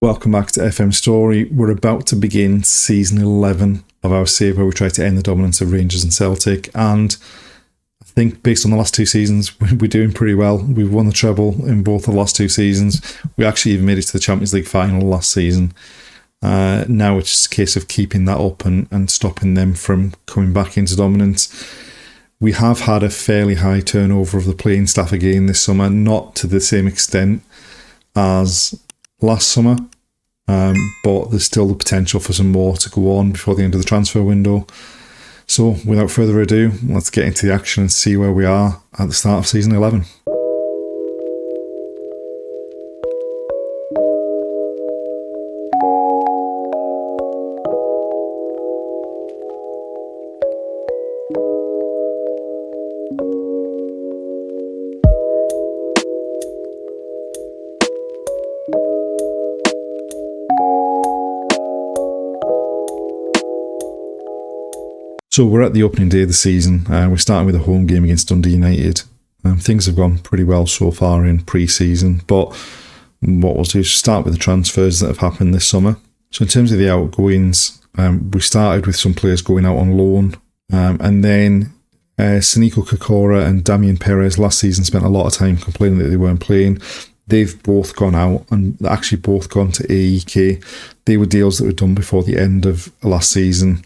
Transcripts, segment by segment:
Welcome back to FM Storey. We're about to begin season 11 of our series where we try to end the dominance of Rangers and Celtic, and I think based on the last two seasons we're doing pretty well. We've won the treble in both the last two seasons. We actually even made it to the Champions League final last season. Now it's just a case of keeping that up and stopping them from coming back into dominance. We have had a fairly high turnover of the playing staff again this summer, not to the same extent as last summer, but there's still the potential for some more to go on before the end of the transfer window. So without further ado, let's get into the action and see where we are at the start of season 11. So we're at the opening day of the season. We're starting with a home game against Dundee United. Things have gone pretty well so far in pre-season, but what we'll do is start with the transfers that have happened this summer. So in terms of the outgoings, we started with some players going out on loan, and then Saniko Kokora and Damian Perez last season spent a lot of time complaining that they weren't playing. They've both gone out and actually both gone to AEK. They were deals that were done before the end of last season.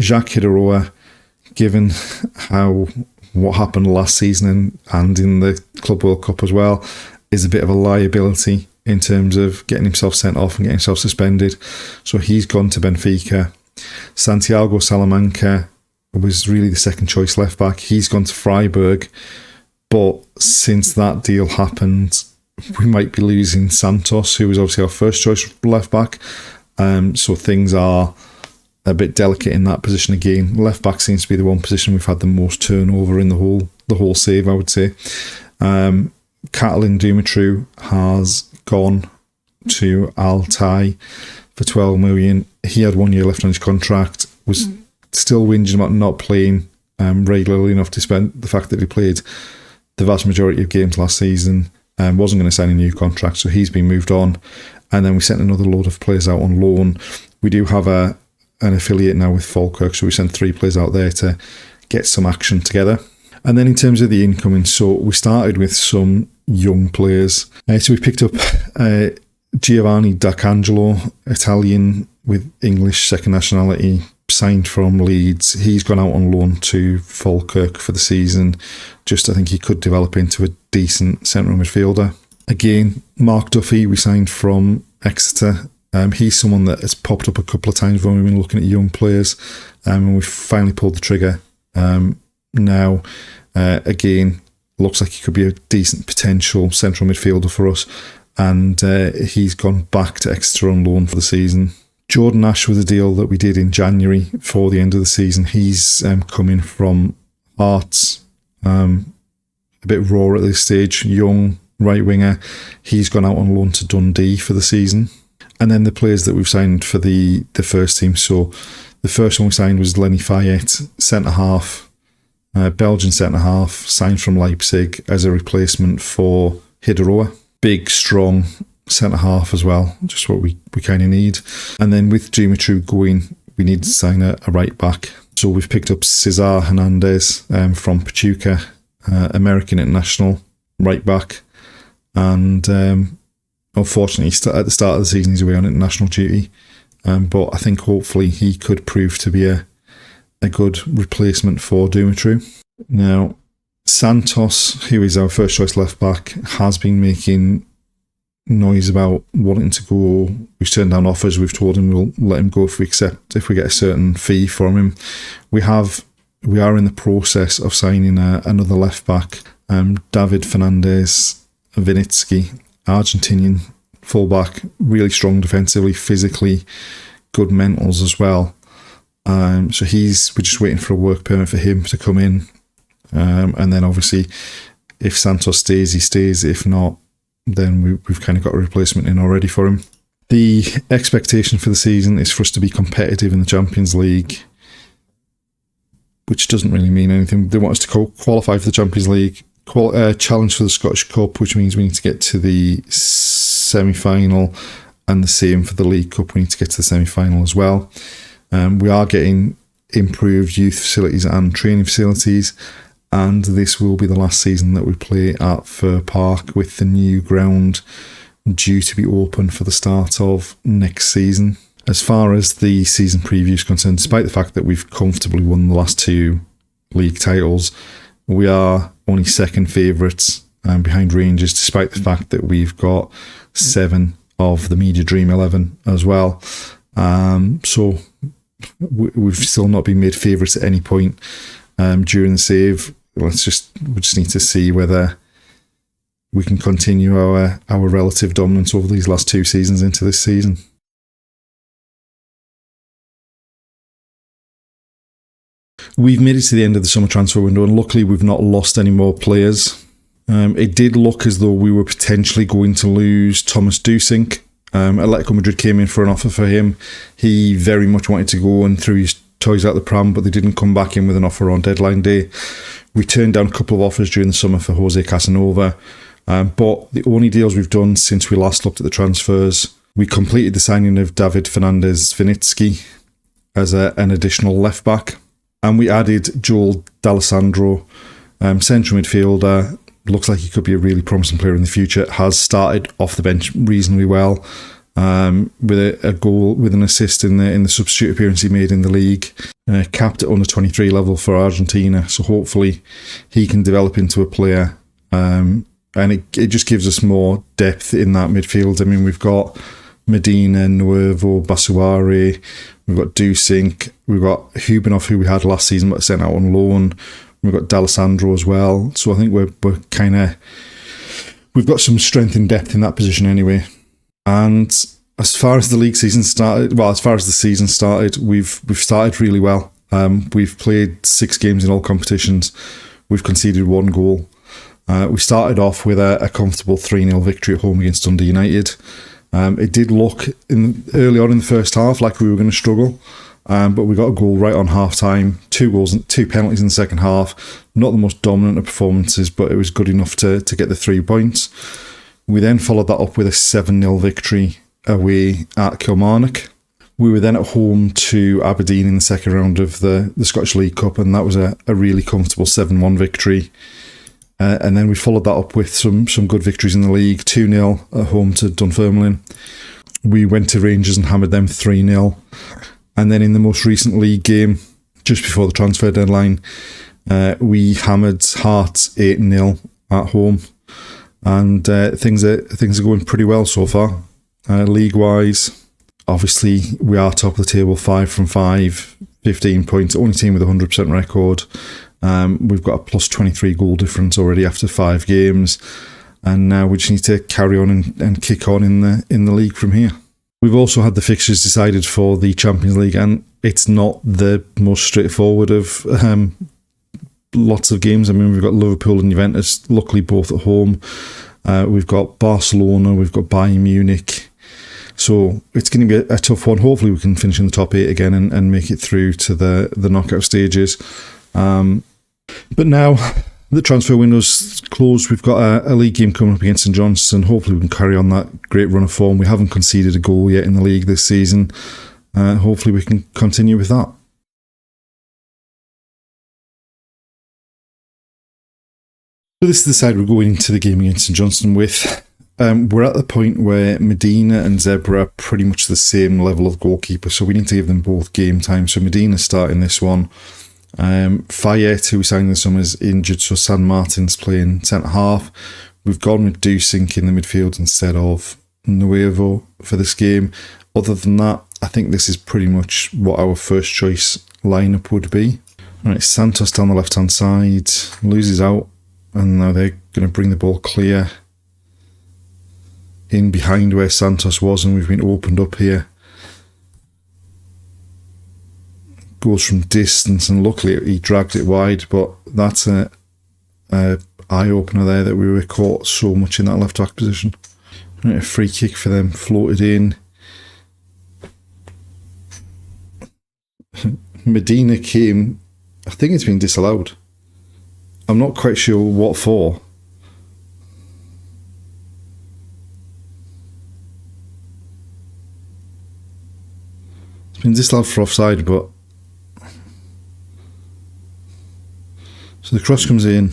Jacques Hideroa, given what happened last season and in the Club World Cup as well, is a bit of a liability in terms of getting himself sent off and getting himself suspended. So he's gone to Benfica. Santiago Salamanca was really the second choice left back. He's gone to Freiburg. But since that deal happened, we might be losing Santos, who was obviously our first choice left back. So things are a bit delicate in that position again. Left back seems to be the one position we've had the most turnover in the whole save, I would say. Catalin Dumitru has gone to Altai for 12 million. He had 1 year left on his contract, was still whinging about not playing regularly enough to spend the fact that he played the vast majority of games last season. Wasn't going to sign a new contract, so he's been moved on. And then we sent another load of players out on loan. We do have an affiliate now with Falkirk, so we sent 3 players out there to get some action together. And then in terms of the incoming, so we started with some young players. So we picked up Giovanni D'Arcangelo, Italian with English second nationality, signed from Leeds. He's gone out on loan to Falkirk for the season. I think he could develop into a decent central midfielder. Again, Mark Duffy, we signed from Exeter. He's someone that has popped up a couple of times when we've been looking at young players, and we've finally pulled the trigger. Now, again, looks like he could be a decent potential central midfielder for us, and he's gone back to Exeter on loan for the season. Jordan Ash was a deal that we did in January for the end of the season. He's coming from Hearts, a bit raw at this stage, young right winger. He's gone out on loan to Dundee for the season. And then the players that we've signed for the first team. So the first one we signed was Lenny Fayette, centre-half, Belgian centre-half, signed from Leipzig as a replacement for Hideroa. Big, strong centre-half as well, just what we kind of need. And then with Dumitru going, we need to sign a right-back. So we've picked up Cesar Hernandez from Pachuca, American international right-back. And unfortunately, at the start of the season, he's away on international duty. But I think hopefully he could prove to be a good replacement for Dumitru. Now, Santos, who is our first choice left back, has been making noise about wanting to go. We've turned down offers. We've told him we'll let him go if we get a certain fee from him. We are in the process of signing another left back, David Fernandez Vinitsky, Argentinian fullback, really strong defensively, physically, good mentals as well. So we're just waiting for a work permit for him to come in. And then obviously, if Santos stays, he stays. If not, then we've kind of got a replacement in already for him. The expectation for the season is for us to be competitive in the Champions League, which doesn't really mean anything. They want us to qualify for the Champions League, challenge for the Scottish Cup, which means we need to get to the semi-final, and the same for the League Cup. We need to get to the semi-final as well. We are getting improved youth facilities and training facilities, and this will be the last season that we play at Fir Park, with the new ground due to be open for the start of next season. As far as the season preview is concerned, despite the fact that we've comfortably won the last 2 league titles, we are only second favourites behind Rangers, despite the fact that we've got 7 of the Media Dream 11 as well. So we've still not been made favourites at any point during the save. We just need to see whether we can continue our relative dominance over these last 2 seasons into this season. We've made it to the end of the summer transfer window, and luckily we've not lost any more players. It did look as though we were potentially going to lose Thomas Dusink. Atletico Madrid came in for an offer for him. He very much wanted to go and threw his toys out the pram, but they didn't come back in with an offer on deadline day. We turned down a couple of offers during the summer for Jose Casanova, but the only deals we've done since we last looked at the transfers, we completed the signing of David Fernandez-Vinitsky as an additional left back, and we added Joel D'Alessandro, central midfielder. Looks like he could be a really promising player in the future. Has started off the bench reasonably well, with a goal, with an assist in the substitute appearance he made in the league. Capped at under 23 level for Argentina, so hopefully he can develop into a player. And it just gives us more depth in that midfield. I mean, we've got Medina, Nuevo, Basuare, we've got Dusink, we've got Hubanov, who we had last season but sent out on loan. We've got D'Alessandro as well. So I think we've got some strength and depth in that position anyway. And as far as the league season started, as far as the season started, we've started really well. We've played 6 games in all competitions. We've conceded 1 goal. We started off with a comfortable 3-0 victory at home against Dundee United. It did look early on in the first half like we were going to struggle. But we got a goal right on half-time, 2 goals and 2 penalties in the second half. Not the most dominant of performances, but it was good enough to get the 3 points. We then followed that up with a 7-0 victory away at Kilmarnock. We were then at home to Aberdeen in the second round of the Scottish League Cup, and that was a really comfortable 7-1 victory. And then we followed that up with some good victories in the league, 2-0 at home to Dunfermline. We went to Rangers and hammered them 3-0. And then in the most recent league game, just before the transfer deadline, we hammered Hearts 8-0 at home. And things are going pretty well so far. League-wise, obviously, we are top of the table, 5 from 5, 15 points, only team with a 100% record. We've got a plus 23 goal difference already after 5 games. And now we just need to carry on and kick on in the league from here. We've also had the fixtures decided for the Champions League, and it's not the most straightforward of lots of games. I mean, we've got Liverpool and Juventus, luckily both at home. We've got Barcelona, we've got Bayern Munich. So it's going to be a tough one. Hopefully we can finish in the top 8 again and make it through to the knockout stages. But now the transfer window's closed. We've got a league game coming up against St Johnstone. Hopefully we can carry on that great run of form. We haven't conceded a goal yet in the league this season. Hopefully we can continue with that. So this is the side we're going into the game against St Johnstone with. We're at the point where Medina and Zebra are pretty much the same level of goalkeeper, so we need to give them both game time. So Medina's starting this one. Fayette, who we signed this summer, is injured, so San Martin's playing centre half. We've gone with Dusink in the midfield instead of Nuevo for this game. Other than that, I think this is pretty much what our first choice lineup would be. Right, Santos down the left hand side, loses out, and now they're going to bring the ball clear in behind where Santos was, and we've been opened up here. Goes from distance, and luckily he dragged it wide, but that's a eye-opener there that we were caught so much in that left-back position. Right, a free kick for them, floated in. Medina came, I think it's been disallowed. I'm not quite sure what for. It's been disallowed for offside, but... So the cross comes in.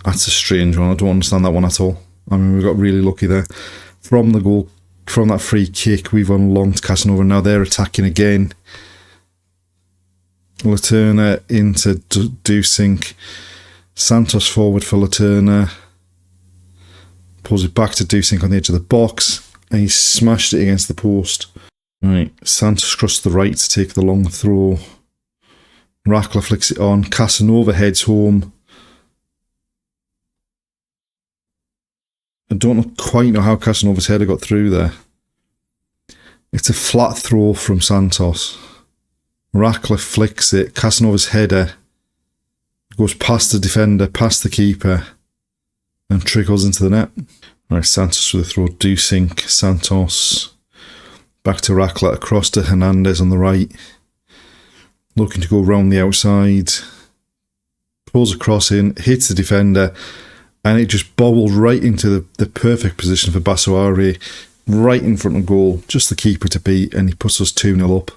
That's a strange one. I don't understand that one at all. I mean, we got really lucky there. From the goal, from that free kick, we've unlocked Casanova. Now they're attacking again. Laterna into Dusink. Santos forward for Laterna. Pulls it back to Dusink on the edge of the box. And he smashed it against the post. Right, Santos crossed the right to take the long throw. Rackler flicks it on. Casanova heads home. I don't quite know how Casanova's header got through there. It's a flat throw from Santos. Rackler flicks it. Casanova's header goes past the defender, past the keeper, and trickles into the net. Right, Santos with a throw. Dusink, Santos, back to Rackler, across to Hernandez on the right. Looking to go round the outside. Pulls a cross in, hits the defender, and it just bobbled right into the perfect position for Basoari, right in front of goal, just the keeper to beat, and he puts us 2-0 up.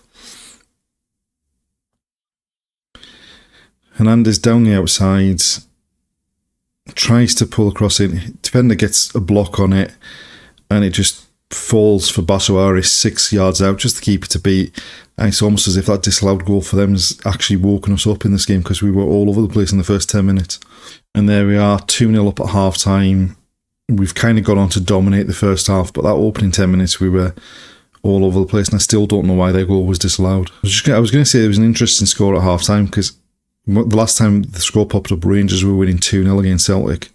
Hernandez down the outside, tries to pull across in, defender gets a block on it, and it just falls for Basoari 6 yards out, just the keeper to beat. And it's almost as if that disallowed goal for them has actually woken us up in this game, because we were all over the place in the first 10 minutes. And there we are, 2-0 up at half time. We've kind of got on to dominate the first half, but that opening 10 minutes we were all over the place, and I still don't know why their goal was disallowed. I was going to say there was an interesting score at half time, because the last time the score popped up, Rangers were winning 2-0 against Celtic,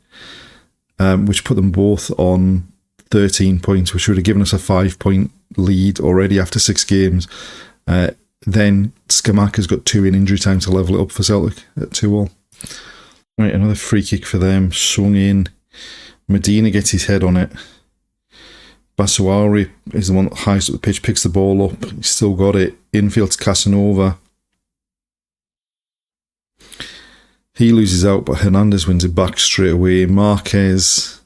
which put them both on 13 points, which would have given us a 5-point lead already after 6 games. Then Scamacca's got 2 in injury time to level it up for Celtic at 2-2. Right, another free kick for them, swung in. Medina gets his head on it. Basoari is the one that highest up the pitch, picks the ball up. He's still got it. Infield to Casanova. He loses out, but Hernandez wins it back straight away. Marquez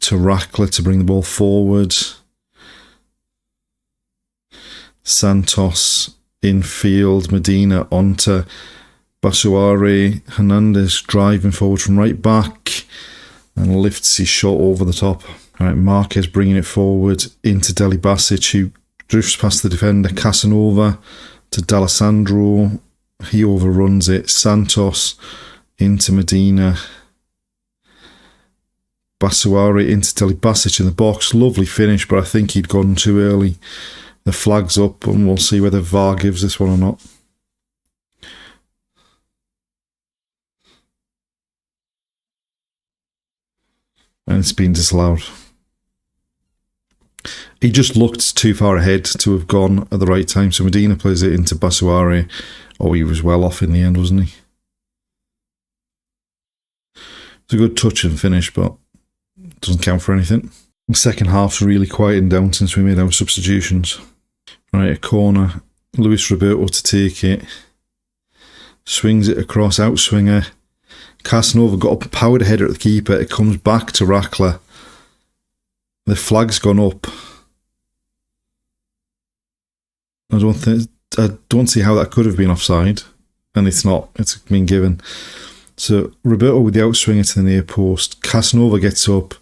to Rackler to bring the ball forward. Santos infield. Medina onto Basoari. Hernandez driving forward from right back and lifts his shot over the top. All right, Marquez bringing it forward into Deli Basic, who drifts past the defender. Casanova to D'Alessandro. He overruns it. Santos into Medina. Basoari into Deli Basic in the box. Lovely finish, but I think he'd gone too early. The flag's up, and we'll see whether VAR gives this one or not. And it's been disallowed. He just looked too far ahead to have gone at the right time, so Medina plays it into Basoari. Oh, he was well off in the end, wasn't he? It's a good touch and finish, but it doesn't count for anything. The second half's really quieting down since we made our substitutions. Right, a corner. Luis Roberto to take it. Swings it across, outswinger. Casanova got up, powered a header at the keeper. It comes back to Rackler. The flag's gone up. I don't see how that could have been offside, and it's not. It's been given. So Roberto with the outswinger to the near post. Casanova gets up,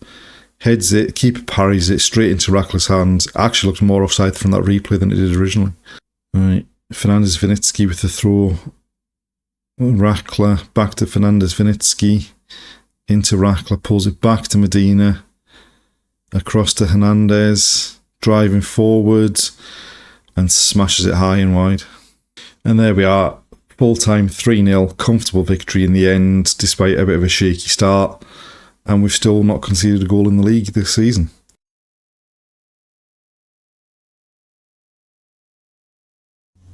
heads it, keeper parries it straight into Rackler's hands. Actually looks more offside from that replay than it did originally. Right, Fernandez Vinitsky with the throw. Rackler back to Fernandez Vinitsky into Rackler, pulls it back to Medina, across to Hernandez, driving forward and smashes it high and wide. And there we are, full time 3-0, comfortable victory in the end despite a bit of a shaky start, and we've still not conceded a goal in the league this season.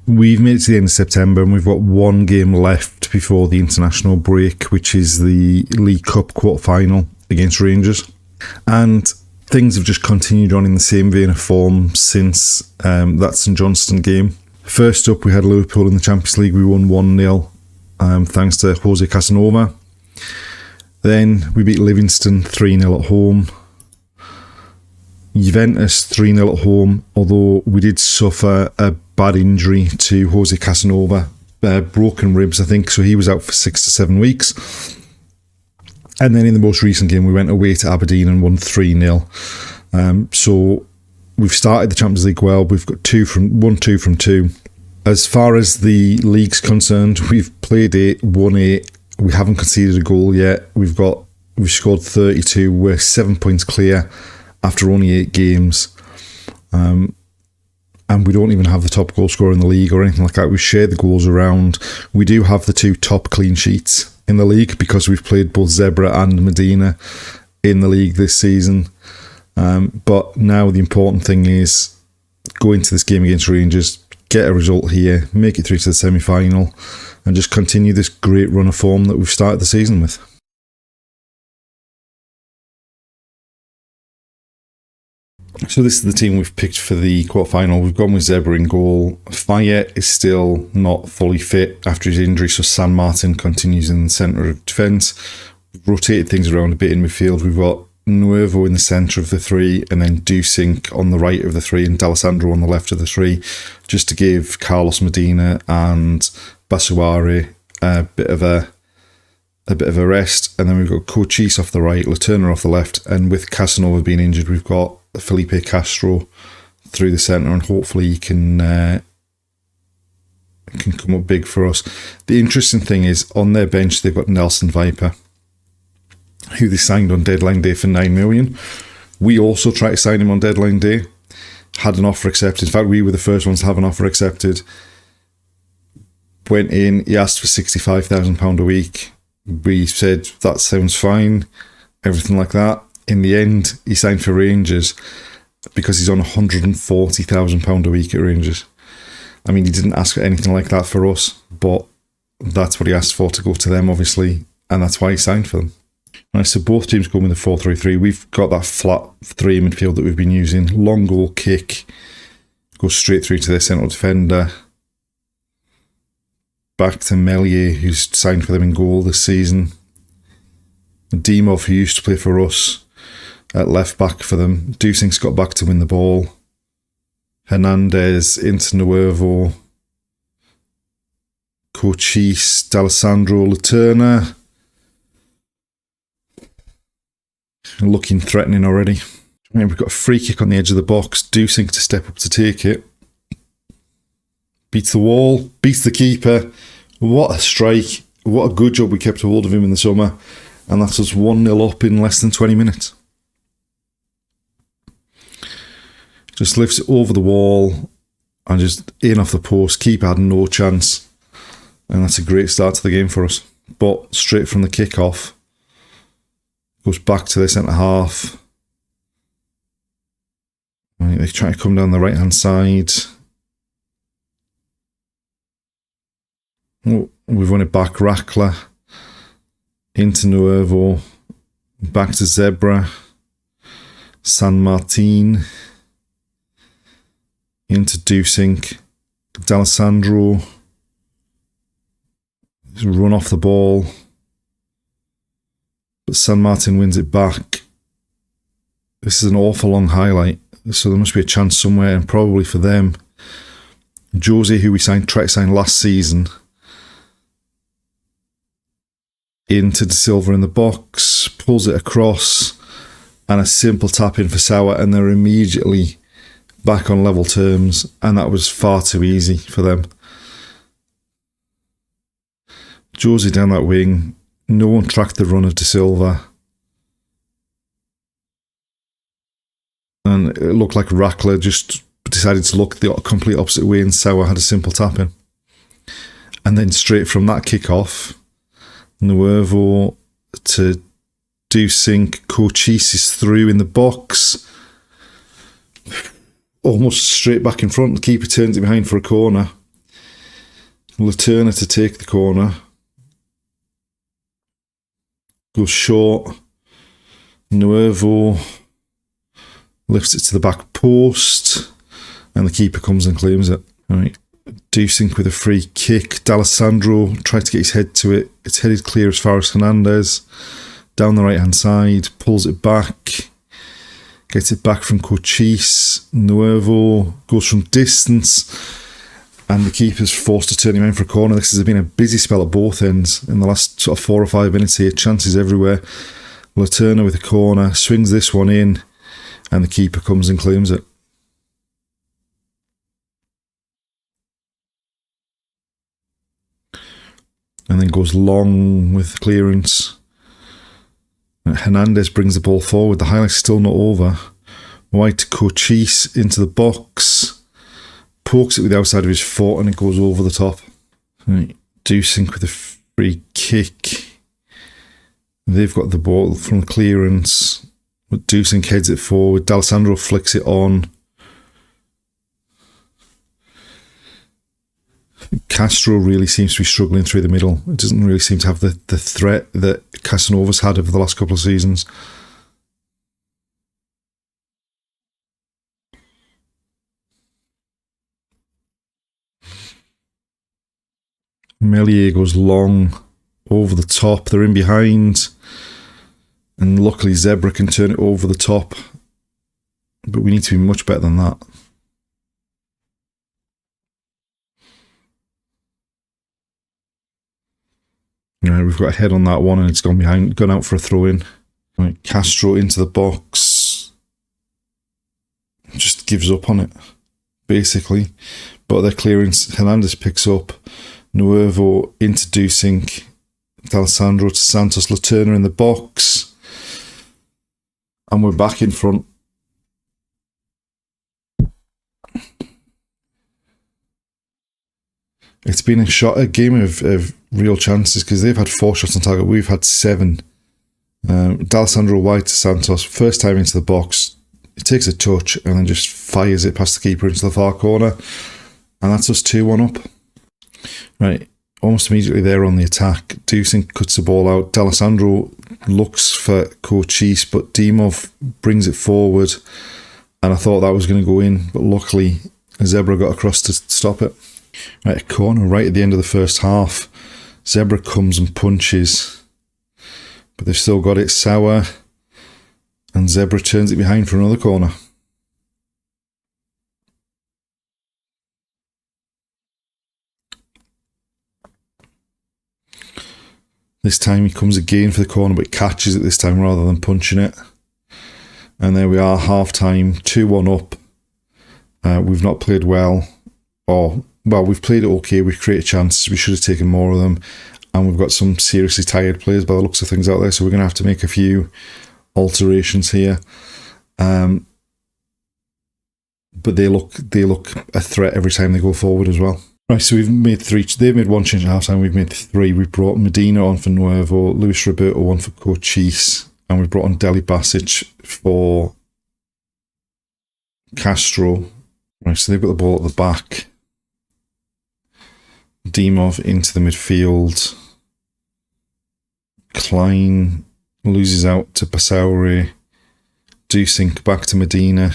We've made it to the end of September, and we've got one game left before the international break, which is the League Cup quarter-final against Rangers. And things have just continued on in the same vein of form since that St Johnstone game. First up, we had Liverpool in the Champions League. We won 1-0 thanks to Jose Casanova. Then we beat Livingston 3-0 at home. Juventus 3-0 at home, although we did suffer a bad injury to Jose Casanova, broken ribs I think, so he was out for 6 to 7 weeks. And then in the most recent game we went away to Aberdeen and won 3-0. So we've started the Champions League well. We've got 2 from 2. As far as the league's concerned, we've played 8, won 8. We haven't conceded a goal yet. We've scored 32. We're 7 points clear after only 8 games. And we don't even have the top goal scorer in the league or anything like that. We've shared the goals around. We do have the 2 top clean sheets in the league because we've played both Zebra and Medina in the league this season. But now the important thing is go into this game against Rangers, get a result here, make it through to the semi-final, and just continue this great run of form that we've started the season with. So this is the team we've picked for the quarter-final. We've gone with Zebra in goal. Fayette is still not fully fit after his injury, so San Martin continues in the centre of defence. We've rotated things around a bit in midfield. We've got Nuevo in the centre of the 3, and then Dusink on the right of the 3, and D'Alessandro on the left of the 3, just to give Carlos Medina and Basuare a bit of a rest. And then we've got Cochise off the right, Laterna off the left, and with Casanova being injured, we've got Felipe Castro through the centre, and hopefully he can come up big for us. The interesting thing is on their bench they've got Nelson Viper, who they signed on deadline day for 9 million. We also tried to sign him on deadline day, had an offer accepted. In fact, we were the first ones to have an offer accepted. Went in, he asked for £65,000 a week. We said, that sounds fine, everything like that. In the end, he signed for Rangers because he's on £140,000 a week at Rangers. I mean, he didn't ask for anything like that for us, but that's what he asked for to go to them, obviously, and that's why he signed for them. Right, so both teams go with the 4-3-3. We've got that flat 3 in midfield that we've been using. Long goal kick, goes straight through to their central defender. Back to Melier, who's signed for them in goal this season. Dimov, who used to play for us, at left back for them. Dusink's got back to win the ball. Hernandez into Nuevo. Cochise, D'Alessandro, Laterna. Looking threatening already. We've got a free kick on the edge of the box. Dusink to step up to take it. Beats the wall. Beats the keeper. What a strike. What a good job we kept hold of him in the summer. And that's us 1-0 up in less than 20 minutes. Just lifts it over the wall and just in off the post. Keeper had no chance. And that's a great start to the game for us. But straight from the kick-off, goes back to the centre half. They try to come down the right-hand side. Oh, we've won it back. Rackler into Nuevo. Back to Zebra. San Martin. Into Dusink. D'Alessandro. Run off the ball. But San Martin wins it back. This is an awful long highlight, so there must be a chance somewhere, and probably for them. Jose, who we tried to sign last season, into De Silva in the box, pulls it across, and a simple tap in for Sauer, and they're immediately back on level terms, and that was far too easy for them. Jose down that wing. No one tracked the run of De Silva. And it looked like Rackler just decided to look the complete opposite way, and Sauer had a simple tap in. And then straight from that kick-off, Nuevo to Dusink. Cochise is through in the box. Almost straight back in front. The keeper turns it behind for a corner. Laterna to take the corner. Goes short. Nuevo lifts it to the back post, and the keeper comes and claims it. All right. Dusink with a free kick. D'Alessandro tried to get his head to it. It's headed clear as far as Hernandez. Down the right hand side, pulls it back. Gets it back from Cochise. Nuevo goes from distance, and the keeper's forced to turn him in for a corner. This has been a busy spell at both ends in the last sort of 4 or 5 minutes here. Chances everywhere. Laterna with a corner, swings this one in, and the keeper comes and claims it. And then goes long with clearance. Hernandez brings the ball forward. The highlight's still not over. White to Cochise into the box. Pokes it with the outside of his foot and it goes over the top. Right. Dusink with a free kick. They've got the ball from clearance. Dusink heads it forward. D'Alessandro flicks it on. Castro really seems to be struggling through the middle. It doesn't really seem to have the threat that Casanova's had over the last couple of seasons. Melier goes long over the top. They're in behind. And luckily Zebra can turn it over the top. But we need to be much better than that. Right, we've got a head on that one and it's gone out for a throw in. Right, Castro into the box. Just gives up on it, basically. But their clearance, Hernandez picks up. Nuevo into Dusink. D'Alessandro to Santos. Laterna in the box. And we're back in front. It's been a game of real chances because they've had 4 shots on target. We've had 7. D'Alessandro White to Santos. First time into the box. He takes a touch and then just fires it past the keeper into the far corner. And that's us 2-1 up. Right. Almost immediately they're on the attack. Dusink cuts the ball out. D'Alessandro looks for Cochise, but Dimov brings it forward. And I thought that was going to go in, but luckily Zebra got across to stop it. Right, a corner right at the end of the first half. Zebra comes and punches, but they've still got it. Sauer, and Zebra turns it behind for another corner. This time he comes again for the corner, but catches it this time rather than punching it. And there we are, half time, 2-1 up. We've not played well, well, we've played it okay. We've created chances. We should have taken more of them. And we've got some seriously tired players by the looks of things out there. So we're going to have to make a few alterations here. But they look a threat every time they go forward as well. Right, so we've made 3. They've made 1 change at half time. We've made 3. We've brought Medina on for Nuevo, Luis Roberto on for Cochise, and we've brought on Deli Basic for Castro. Right, so they've got the ball at the back. Dimov into the midfield. Klein loses out to Basauri. Dusink back to Medina.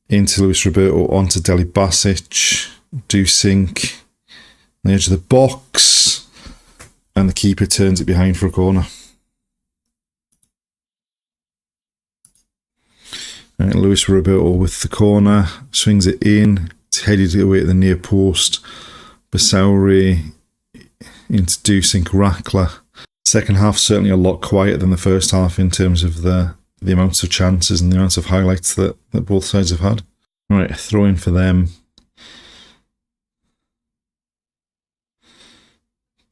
Into Luis Roberto, onto Deli Basic. Dusink on the edge of the box. And the keeper turns it behind for a corner. Right, Luis Roberto with the corner. Swings it in. It's headed away at the near post. Basauri into Dusink, Rackler. Second half certainly a lot quieter than the first half in terms of the amounts of chances and the amounts of highlights that both sides have had. Right, a throw in for them.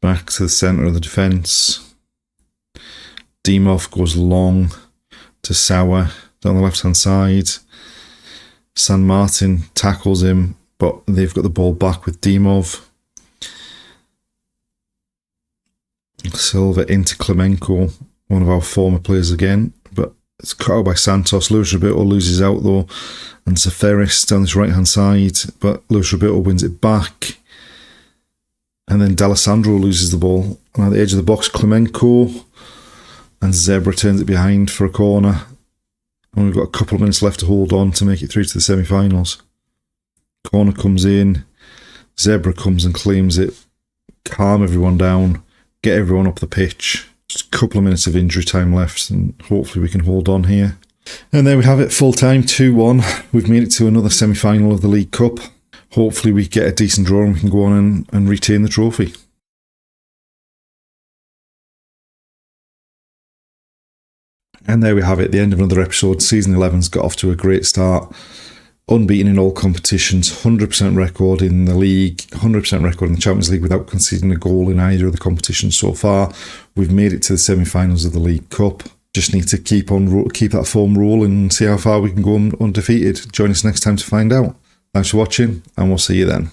Back to the centre of the defence. Dimov goes long to Sauer down the left hand side. San Martin tackles him, but they've got the ball back with Dimov. Silva into Klemenko, one of our former players again, but it's cut out by Santos. Luis Roberto loses out though, and Zaferis down this right hand side, but Luis Roberto wins it back. And then D'Alessandro loses the ball. And at the edge of the box, Klemenko, and Zebra turns it behind for a corner. And we've got a couple of minutes left to hold on to make it through to the semi-finals. Corner comes in. Zebra comes and claims it. Calm everyone down. Get everyone up the pitch. Just a couple of minutes of injury time left, and hopefully we can hold on here. And there we have it, full time, 2-1. We've made it to another semi-final of the League Cup. Hopefully we get a decent draw and we can go on and retain the trophy. And there we have it, the end of another episode. Season 11's got off to a great start. Unbeaten in all competitions, 100% record in the league, 100% record in the Champions League without conceding a goal in either of the competitions so far. We've made it to the semi-finals of the League Cup. Just need to keep that form rolling and see how far we can go undefeated. Join us next time to find out. Thanks for watching, and we'll see you then.